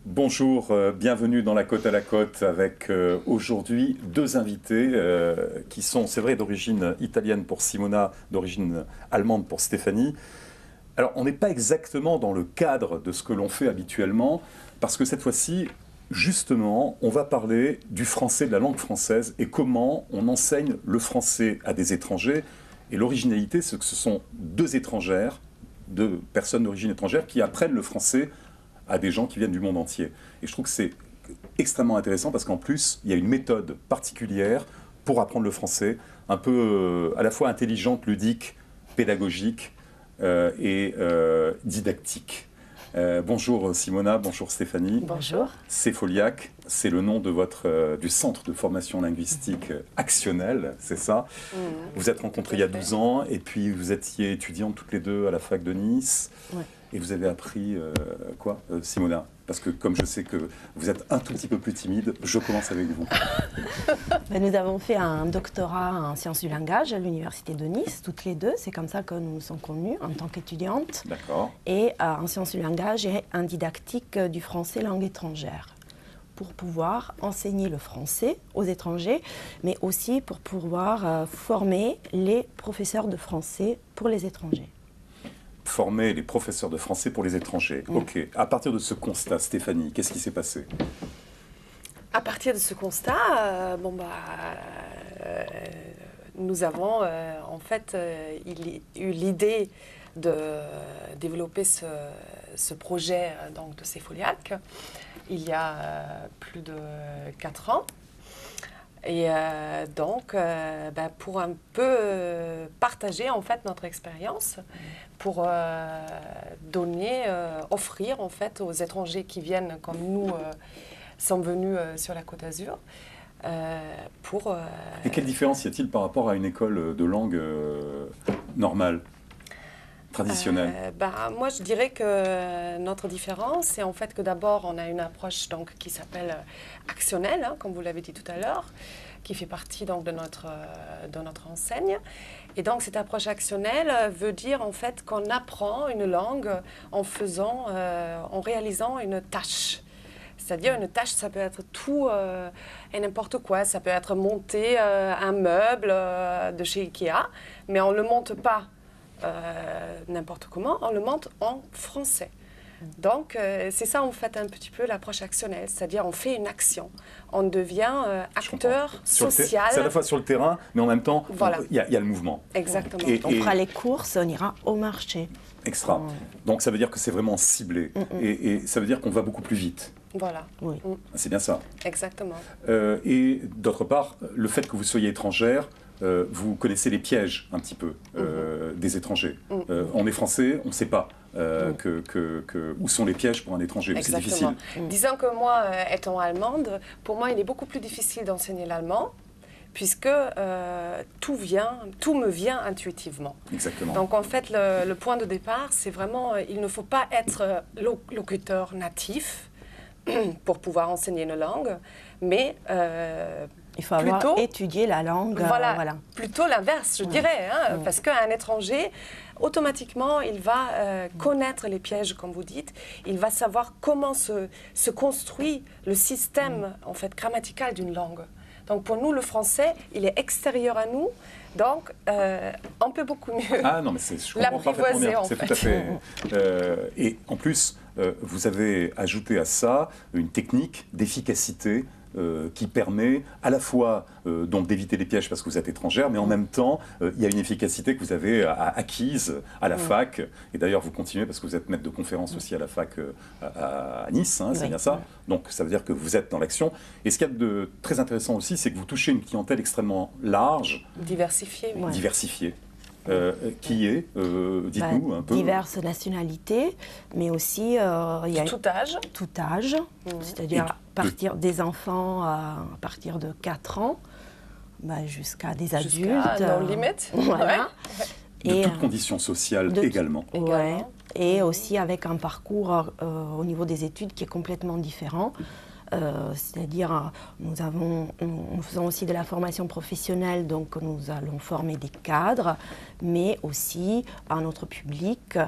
Bonjour, bienvenue dans La Côte à la Côte avec aujourd'hui deux invités qui sont, c'est vrai, d'origine italienne pour Simona, d'origine allemande pour Stéphanie. Alors, on n'est pas exactement dans le cadre de ce que l'on fait habituellement, parce que cette fois-ci, justement, on va parler du français, de la langue française, et comment on enseigne le français à des étrangers. Et l'originalité, c'est que ce sont deux étrangères, deux personnes d'origine étrangère, qui apprennent le français à des gens qui viennent du monde entier. Et je trouve que c'est extrêmement intéressant, parce qu'en plus, il y a une méthode particulière pour apprendre le français, un peu à la fois intelligente, ludique, pédagogique, et didactique. Bonjour Simona, bonjour Stéphanie. Bonjour. Cépholiac, c'est le nom de du centre de formation linguistique Actionnel, c'est ça. Vous êtes rencontrés il y a 12 ans et puis vous étiez étudiantes toutes les deux à la fac de Nice. Ouais. Et vous avez appris quoi, Simona? Parce que comme je sais que vous êtes un tout petit peu plus timide, je commence avec vous. Nous avons fait un doctorat en sciences du langage à l'université de Nice, toutes les deux. C'est comme ça que nous nous sommes connus en tant qu'étudiantes. D'accord. Et en sciences du langage et en didactique du français langue étrangère, pour pouvoir enseigner le français aux étrangers, mais aussi pour pouvoir former les professeurs de français pour les étrangers. Former les professeurs de français pour les étrangers. Ok. À partir de ce constat, Stéphanie, qu'est-ce qui s'est passé? À partir de ce constat, nous avons en fait eu l'idée de développer ce projet donc, de Cépholiac il y a plus de 4 ans. Et donc, pour un peu partager en fait notre expérience, pour offrir en fait aux étrangers qui viennent comme nous sommes venus sur la Côte d'Azur, Et quelle différence y a-t-il par rapport à une école de langue normale, traditionnelle? Moi, je dirais que notre différence, c'est en fait que d'abord, on a une approche donc, qui s'appelle actionnelle, hein, comme vous l'avez dit tout à l'heure, qui fait partie donc, de notre enseigne. Et donc, cette approche actionnelle veut dire en fait qu'on apprend une langue en réalisant une tâche. C'est-à-dire une tâche, ça peut être tout et n'importe quoi. Ça peut être monter un meuble de chez Ikea, mais on ne le monte pas n'importe comment, on le monte en français. Donc, c'est ça en fait un petit peu l'approche actionnelle, c'est-à-dire on fait une action, on devient acteur social. C'est à la fois sur le terrain, mais en même temps, voilà. Il y a le mouvement. Exactement. On fera les courses, on ira au marché. Extra. Donc ça veut dire que c'est vraiment ciblé, et ça veut dire qu'on va beaucoup plus vite. Voilà. Oui. C'est bien ça. Exactement. Et d'autre part, le fait que vous soyez étrangère, vous connaissez les pièges un petit peu des étrangers. On est français, on ne sait pas où sont les pièges pour un étranger. C'est difficile. Disons que moi, étant allemande, pour moi, il est beaucoup plus difficile d'enseigner l'allemand, puisque tout me vient intuitivement. Exactement. Donc en fait, le point de départ, c'est vraiment, il ne faut pas être locuteur natif pour pouvoir enseigner une langue, mais il faut avoir étudié la langue. Voilà. Plutôt l'inverse, je dirais, hein, parce qu'un étranger, automatiquement, il va connaître les pièges, comme vous dites. Il va savoir comment se construit le système en fait, grammatical d'une langue. Donc pour nous, le français, il est extérieur à nous, donc on peut beaucoup mieux je comprends parfaitement bien. C'est tout à fait. Et en plus, vous avez ajouté à ça une technique d'efficacité qui permet à la fois donc d'éviter les pièges parce que vous êtes étrangère, mais en même temps, il y a une efficacité que vous avez acquise à la fac. Et d'ailleurs, vous continuez parce que vous êtes maître de conférence aussi à la fac à Nice, hein, c'est bien ça. Donc, ça veut dire que vous êtes dans l'action. Et ce qu'il y a de très intéressant aussi, c'est que vous touchez une clientèle extrêmement large. Diversifiée. Oui. Diversifiée. Qui est, dites-nous un peu. Diverses nationalités, mais aussi... il y a tout âge. Tout âge, c'est-à-dire à partir des enfants à partir de 4 ans jusqu'à des adultes. Jusqu'à no limit. Voilà. De toutes conditions sociales également. Ouais. Et aussi avec un parcours au niveau des études qui est complètement différent. c'est-à-dire nous faisons aussi de la formation professionnelle, donc nous allons former des cadres, mais aussi un autre public,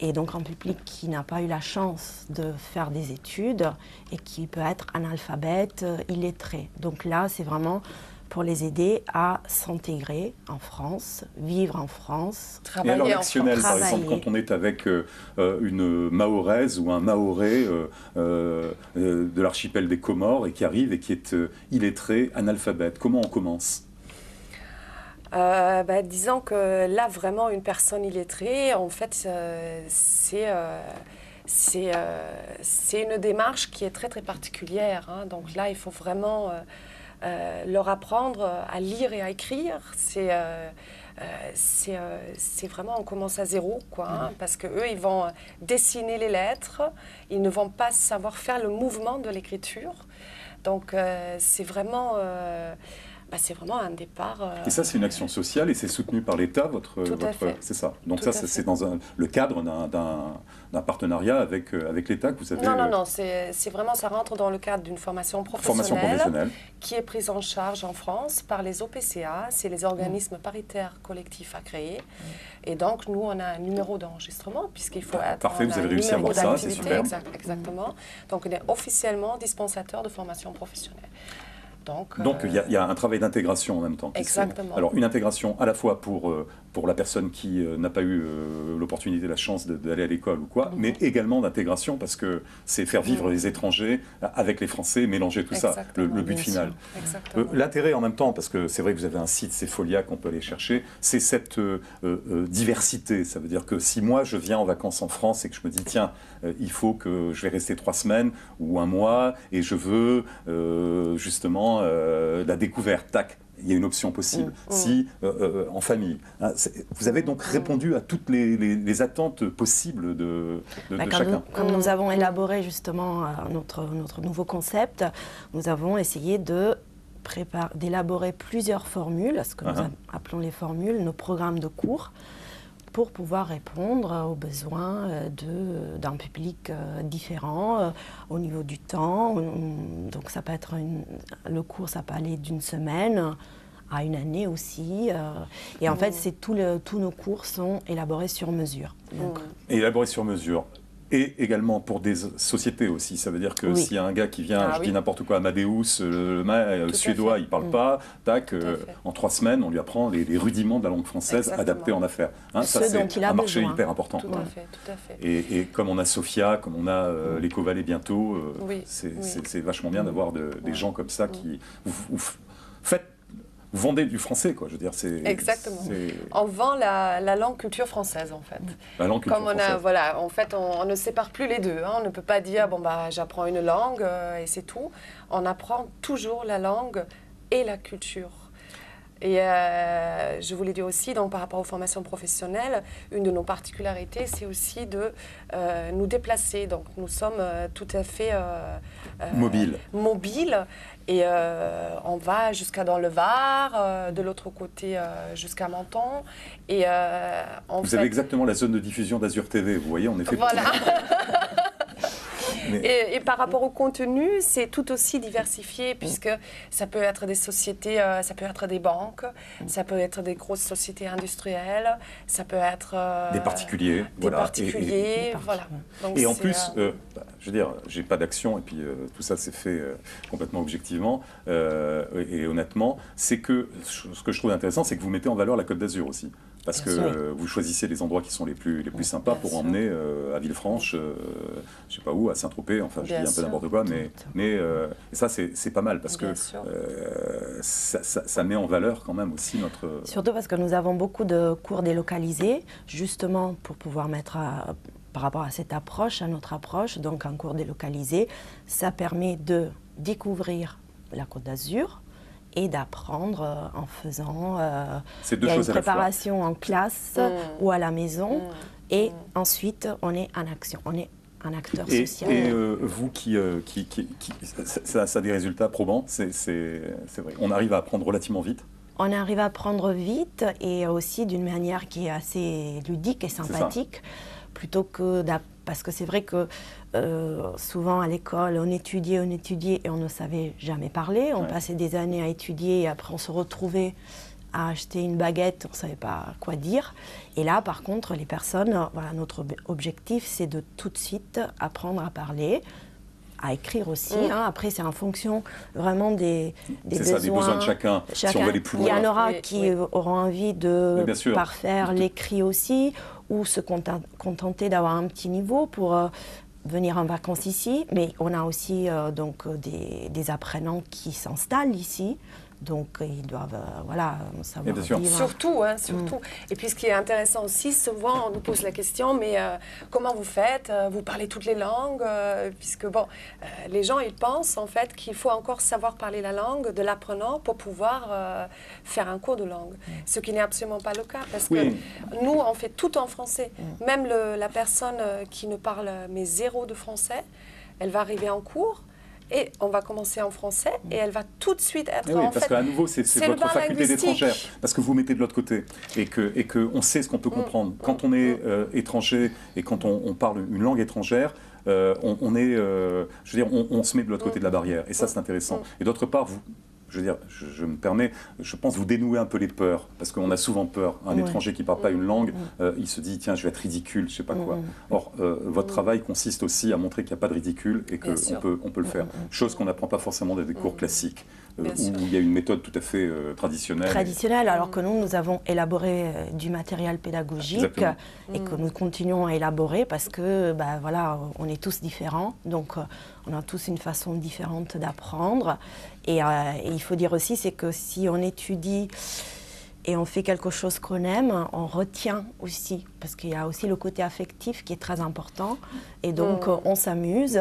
et donc un public qui n'a pas eu la chance de faire des études et qui peut être analphabète, illettré. Donc là, c'est vraiment pour les aider à s'intégrer en France, vivre en France. Et alors l'actionnel, par exemple, quand on est avec une Mahoraise ou un Mahorais de l'archipel des Comores et qui arrive et qui est illettré, analphabète, comment on commence ? Disons que là, vraiment, une personne illettrée, en fait, c'est une démarche qui est très, très particulière. Hein. Donc là, il faut vraiment leur apprendre à lire et à écrire. C'est vraiment, on commence à zéro, quoi, hein, parce qu'eux, ils vont dessiner les lettres, ils ne vont pas savoir faire le mouvement de l'écriture. Donc, c'est vraiment un départ. Et ça, c'est une action sociale et c'est soutenu par l'État, Tout à fait. C'est ça. Donc Tout ça, c'est dans le cadre d'un partenariat avec l'État que vous avez. Non, c'est vraiment, ça rentre dans le cadre d'une formation professionnelle qui est prise en charge en France par les OPCA, c'est les organismes paritaires collectifs agréés. Et donc, nous, on a un numéro d'enregistrement puisqu'il faut être. Parfait, vous avez réussi à avoir ça, c'est super. Exactement. Donc, on est officiellement dispensateur de formation professionnelle. Donc, il y a un travail d'intégration en même temps. Exactement. Alors, une intégration à la fois pour la personne qui n'a pas eu l'opportunité, la chance d'aller à l'école ou quoi, mais également d'intégration parce que c'est faire vivre les étrangers avec les Français, mélanger tout ça, le but final. L'intérêt en même temps, parce que c'est vrai que vous avez un site, c'est Folia qu'on peut aller chercher, c'est cette diversité. Ça veut dire que si moi je viens en vacances en France et que je me dis tiens, il faut que je vais rester 3 semaines ou 1 mois et je veux justement la découverte, tac, il y a une option possible, si en famille. Hein, vous avez donc répondu à toutes les attentes possibles de chacun. Quand nous avons élaboré justement notre nouveau concept, nous avons essayé d'élaborer plusieurs formules, ce que nous appelons les formules, nos programmes de cours, pour pouvoir répondre aux besoins d'un public différent au niveau du temps. Donc ça peut être le cours, ça peut aller d'1 semaine à 1 année aussi. Et en fait, tous nos cours sont élaborés sur mesure. Donc, élaborés sur mesure. Et également pour des sociétés aussi. Ça veut dire que s'il y a un gars qui vient, dis n'importe quoi, Amadeus, le suédois, il ne parle pas, tac, en 3 semaines, on lui apprend les rudiments de la langue française adaptés en affaires. Hein, ça, c'est un marché hyper important. Tout à fait. Et comme on a Sofia, comme on a l'Éco-Vallée bientôt, c'est vachement bien d'avoir des gens comme ça qui... Vous vendez du français, quoi. Je veux dire, exactement. On vend la langue culture française, en fait. La langue culture française. En fait, on ne sépare plus les deux. Hein. On ne peut pas dire, j'apprends une langue et c'est tout. On apprend toujours la langue et la culture. Et je voulais dire aussi, donc, par rapport aux formations professionnelles, une de nos particularités, c'est aussi de nous déplacer. Donc, nous sommes tout à fait mobiles. Et on va jusqu'à dans le Var, de l'autre côté jusqu'à Menton. Et, vous avez exactement la zone de diffusion d'Azur TV, vous voyez, on est fait voilà. Et par rapport au contenu, c'est tout aussi diversifié puisque ça peut être des sociétés, ça peut être des banques, ça peut être des grosses sociétés industrielles, ça peut être des particuliers. Voilà. Donc et en plus, je veux dire, j'ai pas d'action et puis tout ça c'est fait complètement objectivement et honnêtement, c'est que ce que je trouve intéressant, c'est que vous mettez en valeur la Côte d'Azur aussi. Parce que vous choisissez les endroits qui sont les plus sympas pour emmener à Villefranche, je sais pas où, à Saint-Tropez, enfin je dis un peu n'importe quoi, mais ça c'est pas mal parce que ça met en valeur quand même aussi notre... Surtout parce que nous avons beaucoup de cours délocalisés, justement pour pouvoir mettre par rapport à cette approche, à notre approche, donc un cours délocalisé, ça permet de découvrir la Côte d'Azur, et d'apprendre en faisant une préparation en classe ou à la maison et ensuite on est en action, on est un acteur social. Et vous ça a des résultats probants, c'est vrai, on arrive à apprendre relativement vite. On arrive à apprendre vite et aussi d'une manière qui est assez ludique et sympathique. plutôt que parce que c'est vrai que souvent à l'école, on étudiait et on ne savait jamais parler. On passait des années à étudier et après on se retrouvait à acheter une baguette, on ne savait pas quoi dire. Et là, par contre, les personnes, voilà, notre objectif, c'est de tout de suite apprendre à parler, à écrire aussi. Après, c'est en fonction vraiment des besoins. C'est ça, des besoins de chacun. Si on veut aller plus loin. Il y en aura qui auront envie de parfaire l'écrit aussi, ou se contenter d'avoir un petit niveau pour venir en vacances ici. Mais on a aussi donc des apprenants qui s'installent ici. Donc, ils doivent savoir vivre. Surtout, surtout. Et puis, ce qui est intéressant aussi, souvent, on nous pose la question, mais comment vous faites? Vous parlez toutes les langues? Puisque, les gens, ils pensent, en fait, qu'il faut encore savoir parler la langue de l'apprenant pour pouvoir faire un cours de langue. Ce qui n'est absolument pas le cas, parce que nous, on fait tout en français. Même la personne qui ne parle mais zéro de français, elle va arriver en cours. Et on va commencer en français et elle va tout de suite être parce qu'à nouveau, c'est votre faculté d'étrangère. Parce que vous mettez de l'autre côté et que on sait ce qu'on peut comprendre. Quand on est étranger et quand on parle une langue étrangère, on se met de l'autre côté de la barrière. Et ça, c'est intéressant. Et d'autre part, je me permets, je pense vous dénouer un peu les peurs, parce qu'on a souvent peur. Un étranger qui ne parle pas une langue, il se dit, tiens, je vais être ridicule, je ne sais pas quoi. Or, votre travail consiste aussi à montrer qu'il n'y a pas de ridicule et qu'on peut le faire. Chose qu'on n'apprend pas forcément dans des cours classiques, où il y a une méthode tout à fait traditionnelle. Traditionnelle, alors que nous avons élaboré du matériel pédagogique et que nous continuons à élaborer parce que, on est tous différents, donc on a tous une façon différente d'apprendre. Et il faut dire aussi, c'est que si on étudie et on fait quelque chose qu'on aime, on retient aussi, parce qu'il y a aussi le côté affectif qui est très important. Et donc, on s'amuse.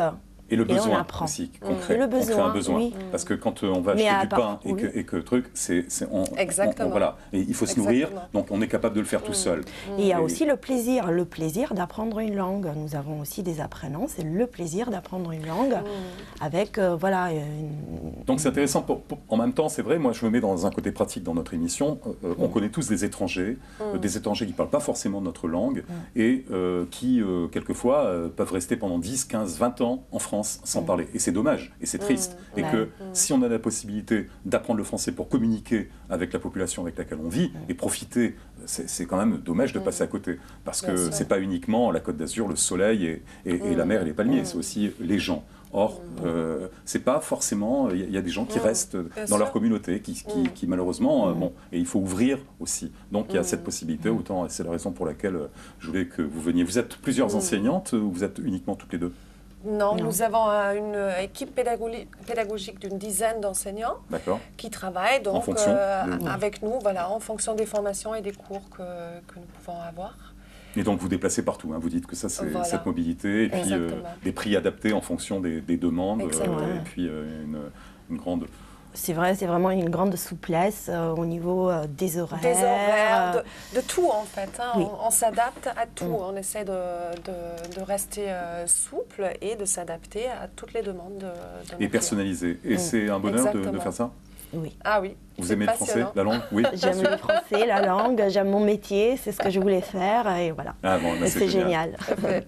Et le besoin on apprend. aussi, concret. Le besoin, on crée un besoin. Oui. Parce que quand on va acheter du pain et que truc, voilà. Et il faut se nourrir, donc on est capable de le faire tout seul. Et il y a aussi le plaisir d'apprendre une langue. Nous avons aussi des apprenants, c'est le plaisir d'apprendre une langue avec, Donc c'est intéressant, en même temps, c'est vrai, moi je me mets dans un côté pratique dans notre émission, on connaît tous des étrangers qui ne parlent pas forcément notre langue et qui, quelquefois, peuvent rester pendant 10, 15, 20 ans en France sans parler. Et c'est dommage, et c'est triste. Et que si on a la possibilité d'apprendre le français pour communiquer avec la population avec laquelle on vit et profiter, c'est quand même dommage de passer à côté. Parce que c'est pas uniquement la Côte d'Azur, le soleil et la mer et les palmiers, c'est aussi les gens. Or, c'est pas forcément... Il y a des gens qui restent dans leur communauté, qui malheureusement... et il faut ouvrir aussi. Donc, il y a cette possibilité. Autant, c'est la raison pour laquelle je voulais que vous veniez. Vous êtes plusieurs enseignantes ou vous êtes uniquement toutes les deux? Non, nous avons une équipe pédagogique d'une dizaine d'enseignants qui travaillent donc, avec nous en fonction des formations et des cours que nous pouvons avoir. Et donc vous déplacez partout, vous dites que ça c'est cette mobilité et puis des prix adaptés en fonction des demandes et puis une grande... C'est vrai, c'est vraiment une grande souplesse au niveau des horaires. Des horaires, de tout en fait. On s'adapte à tout. On essaie de rester souple et de s'adapter à toutes les demandes de et personnalisé. Et c'est un bonheur de faire ça? Oui. Ah oui. Vous aimez le français, la langue? Oui. J'aime le français, la langue, j'aime mon métier, c'est ce que je voulais faire et voilà. C'est génial.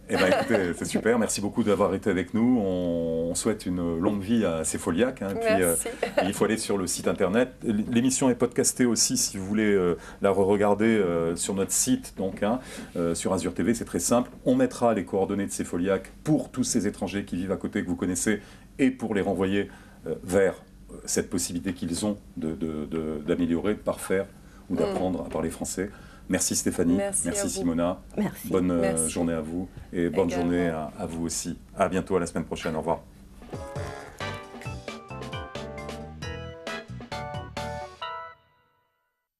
Eh bien écoutez, c'est super, merci beaucoup d'avoir été avec nous. On souhaite une longue vie à Cépholiac. Merci. Il faut aller sur le site internet. L'émission est podcastée aussi si vous voulez la re-regarder sur notre site, donc, sur Azur TV, c'est très simple. On mettra les coordonnées de Cépholiac pour tous ces étrangers qui vivent à côté que vous connaissez et pour les renvoyer vers cette possibilité qu'ils ont d'améliorer, de parfaire ou d'apprendre à parler français. Merci Stéphanie, merci Simona. Merci. Bonne journée à vous et bonne journée à vous aussi. À bientôt, à la semaine prochaine. Au revoir.